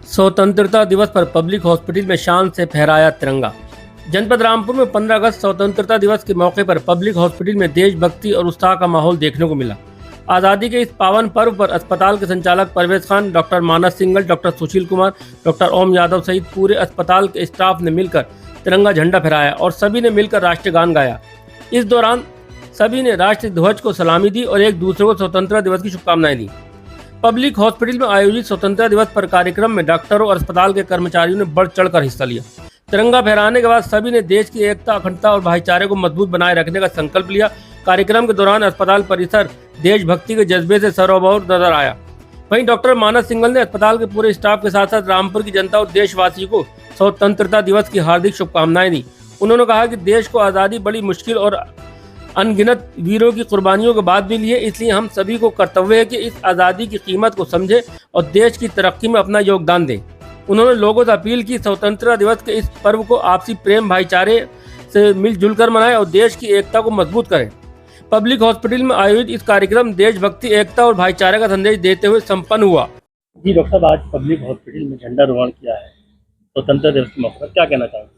स्वतंत्रता दिवस पर पब्लिक हॉस्पिटल में शान से फहराया तिरंगा। जनपद रामपुर में 15 अगस्त स्वतंत्रता दिवस के मौके पर पब्लिक हॉस्पिटल में देशभक्ति और उत्साह का माहौल देखने को मिला। आज़ादी के इस पावन पर्व पर अस्पताल के संचालक परवेज खान, डॉक्टर मानस सिंघल, डॉक्टर सुशील कुमार, डॉक्टर ओम यादव सहित पूरे अस्पताल के स्टाफ ने मिलकर तिरंगा झंडा फहराया और सभी ने मिलकर राष्ट्रीय गान गाया। इस दौरान सभी ने राष्ट्रीय ध्वज को सलामी दी और एक दूसरे को स्वतंत्रता दिवस की शुभकामनाएं दी। पब्लिक हॉस्पिटल में आयोजित स्वतंत्रता दिवस पर कार्यक्रम में डॉक्टरों और अस्पताल के कर्मचारियों ने बढ़ चढ़कर हिस्सा लिया। तिरंगा फहराने के बाद सभी ने देश की एकता, अखंडता और भाईचारे को मजबूत बनाए रखने का संकल्प लिया। कार्यक्रम के दौरान अस्पताल परिसर देशभक्ति के जज्बे से सरोबार नजर आया। वहीं डॉक्टर मानस सिंघल ने अस्पताल के पूरे स्टाफ के साथ साथ रामपुर की जनता और देशवासियों को स्वतंत्रता दिवस की हार्दिक शुभकामनाएं दी। उन्होंने कहा कि देश को आज़ादी बड़ी मुश्किल और अनगिनत वीरों की कुर्बानियों के बाद मिली है, इसलिए हम सभी को कर्तव्य है कि इस आज़ादी की कीमत को समझें और देश की तरक्की में अपना योगदान दें। उन्होंने लोगों से अपील की स्वतंत्रता दिवस के इस पर्व को आपसी प्रेम, भाईचारे से मिलजुल कर मनाएं और देश की एकता को मजबूत करें। पब्लिक हॉस्पिटल में आयोजित इस कार्यक्रम देशभक्ति, एकता और भाईचारे का संदेश देते हुए संपन्न हुआ। जी डॉक्टर साहब, आज पब्लिक हॉस्पिटल में झंडारोहण किया है स्वतंत्रता दिवस के मौके पर, क्या कहना चाहेंगे?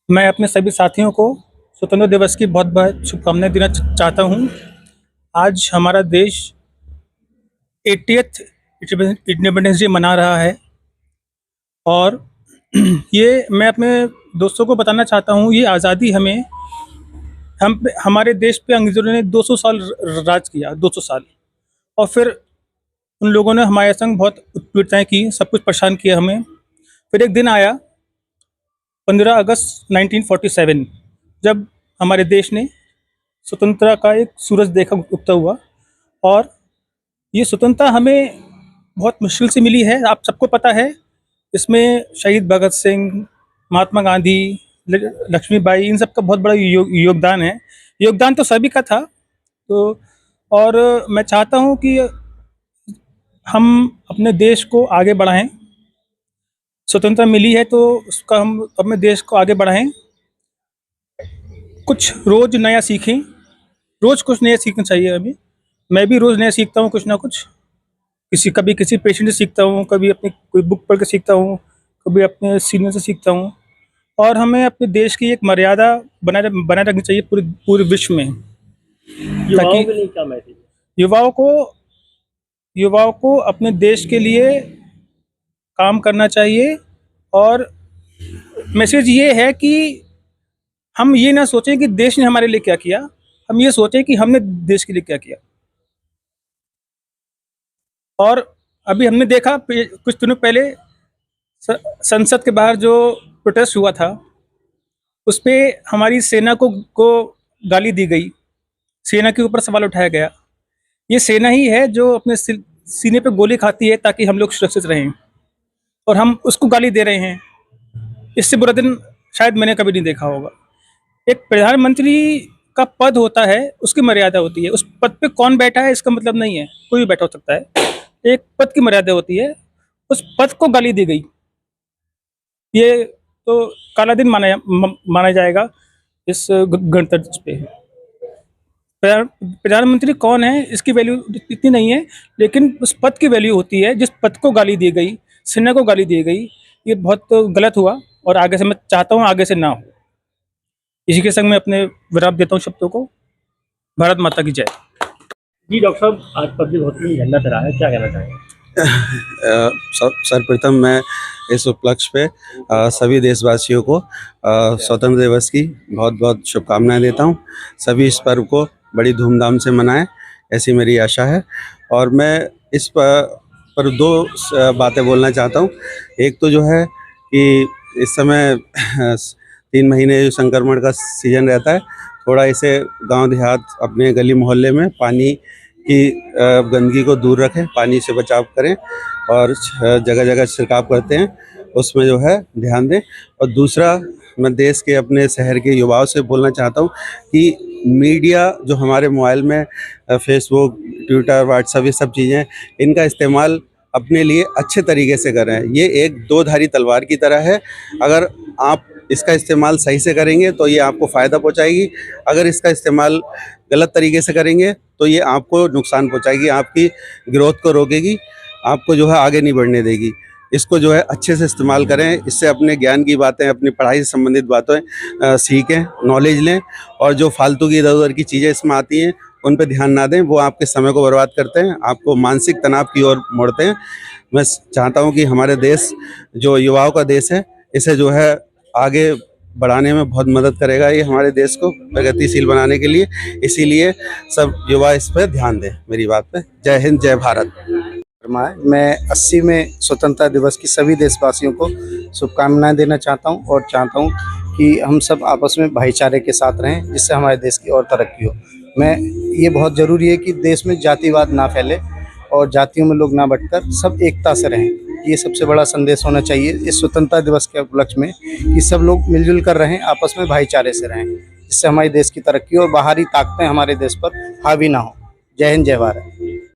मैं अपने सभी साथियों को स्वतंत्रता दिवस की बहुत बहुत शुभकामनाएं देना चाहता हूं। आज हमारा देश 80th इंडिपेंडेंस डे मना रहा है और ये मैं अपने दोस्तों को बताना चाहता हूं, ये आज़ादी हमारे देश पे अंग्रेज़ों ने 200 साल राज किया, 200 साल, और फिर उन लोगों ने हमारे संग बहुत उत्पीड़ताएँ की, सब कुछ परेशान किया हमें। फिर एक दिन आया 15 अगस्त 1947, जब हमारे देश ने स्वतंत्रता का एक सूरज देखा उगता हुआ, और ये स्वतंत्रता हमें बहुत मुश्किल से मिली है। आप सबको पता है, इसमें शहीद भगत सिंह, महात्मा गांधी, लक्ष्मीबाई, इन सब का बहुत बड़ा योगदान है। योगदान तो सभी का था। तो और मैं चाहता हूँ कि हम अपने देश को आगे बढ़ाएं। स्वतंत्रता मिली है तो उसका हम अपने देश को आगे बढ़ाएं, कुछ रोज़ नया सीखें, रोज़ कुछ नया सीखना चाहिए हमें। मैं भी रोज़ नया सीखता हूँ कुछ ना कुछ, कभी किसी पेशेंट से सीखता हूँ, कभी अपनी कोई बुक पढ़ के सीखता हूँ, कभी अपने सीनियर से सीखता हूँ। और हमें अपने देश की एक मर्यादा बनाए रखनी चाहिए पूरे विश्व में, युवाओं के लिए क्या मैसेज? युवाओं को अपने देश के लिए काम करना चाहिए। और मैसेज ये है कि हम ये ना सोचें कि देश ने हमारे लिए क्या किया, हम ये सोचें कि हमने देश के लिए क्या किया। और अभी हमने देखा कुछ दिनों पहले संसद के बाहर जो प्रोटेस्ट हुआ था, उस पे हमारी सेना को गाली दी गई, सेना के ऊपर सवाल उठाया गया। ये सेना ही है जो अपने सीने पे गोली खाती है ताकि हम लोग सुरक्षित रहें, और हम उसको गाली दे रहे हैं। इससे बुरा दिन शायद मैंने कभी नहीं देखा होगा। एक प्रधानमंत्री का पद होता है, उसकी मर्यादा होती है। उस पद पे कौन बैठा है इसका मतलब नहीं है, कोई भी बैठा हो सकता है। एक पद की मर्यादा होती है, उस पद को गाली दी गई, ये तो काला दिन माना जाएगा इस गणतंत्र दिवस पे। प्रधानमंत्री कौन है इसकी वैल्यू इतनी नहीं है, लेकिन उस पद की वैल्यू होती है। जिस पद को गाली दी गई, सेना को गाली दी गई, ये बहुत गलत हुआ और आगे से मैं चाहता हूँ आगे से ना हो। इसी के संग मैं अपने विराम देता हूँ शब्दों को। भारत माता की जय। जी डॉक्टर साहब, आज पब्लिक हॉस्पिटल में झंडा फहराया है, क्या कहना चाहेंगे? सर्वप्रथम मैं इस उपलक्ष्य पे सभी देशवासियों को स्वतंत्रता दिवस की बहुत बहुत शुभकामनाएं देता हूं। सभी इस पर्व को बड़ी धूमधाम से मनाएं, ऐसी मेरी आशा है। और मैं इस पर दो बातें बोलना चाहता हूं। एक तो जो है कि इस समय 3 महीने जो संक्रमण का सीजन रहता है, थोड़ा इसे गांव देहात, अपने गली मोहल्ले में पानी की गंदगी को दूर रखें, पानी से बचाव करें, और जगह जगह छिड़काव करते हैं उसमें जो है ध्यान दें। और दूसरा, मैं देश के अपने शहर के युवाओं से बोलना चाहता हूं कि मीडिया जो हमारे मोबाइल में फेसबुक, ट्विटर, व्हाट्सएप, ये सब चीज़ें, इनका इस्तेमाल अपने लिए अच्छे तरीके से करें। ये एक दो धारी तलवार की तरह है। अगर आप इसका इस्तेमाल सही से करेंगे तो ये आपको फ़ायदा पहुंचाएगी, अगर इसका इस्तेमाल गलत तरीके से करेंगे तो ये आपको नुकसान पहुंचाएगी, आपकी ग्रोथ को रोकेगी, आपको जो है आगे नहीं बढ़ने देगी। इसको जो है अच्छे से इस्तेमाल करें। इससे अपने ज्ञान की बातें, अपनी पढ़ाई से संबंधित बातें सीखें, नॉलेज लें, और जो फालतू की इधर उधर की चीज़ें इसमें आती हैं उन पर ध्यान ना दें, वो आपके समय को बर्बाद करते हैं, आपको मानसिक तनाव की ओर मोड़ते हैं। मैं चाहता हूं कि हमारे देश जो युवाओं का देश है, इसे जो है आगे बढ़ाने में बहुत मदद करेगा, ये हमारे देश को प्रगतिशील बनाने के लिए। इसीलिए सब युवा इस पर ध्यान दें, मेरी बात पे। जय हिंद, जय भारत। मैं 80वें स्वतंत्रता दिवस की सभी देशवासियों को शुभकामनाएं देना चाहता हूं, और चाहता हूं कि हम सब आपस में भाईचारे के साथ रहें, जिससे हमारे देश की और तरक्की हो। ये बहुत ज़रूरी है कि देश में जातिवाद ना फैले और जातियों में लोग ना बंटकर सब एकता से रहें। ये सबसे बड़ा संदेश होना चाहिए इस स्वतंत्रता दिवस के उपलक्ष्य में, कि सब लोग मिलजुल कर रहें, आपस में भाईचारे से रहें, जिससे हमारे देश की तरक्की और बाहरी ताकतें हमारे देश पर हावी ना हो। जय हिंद, जय भारत।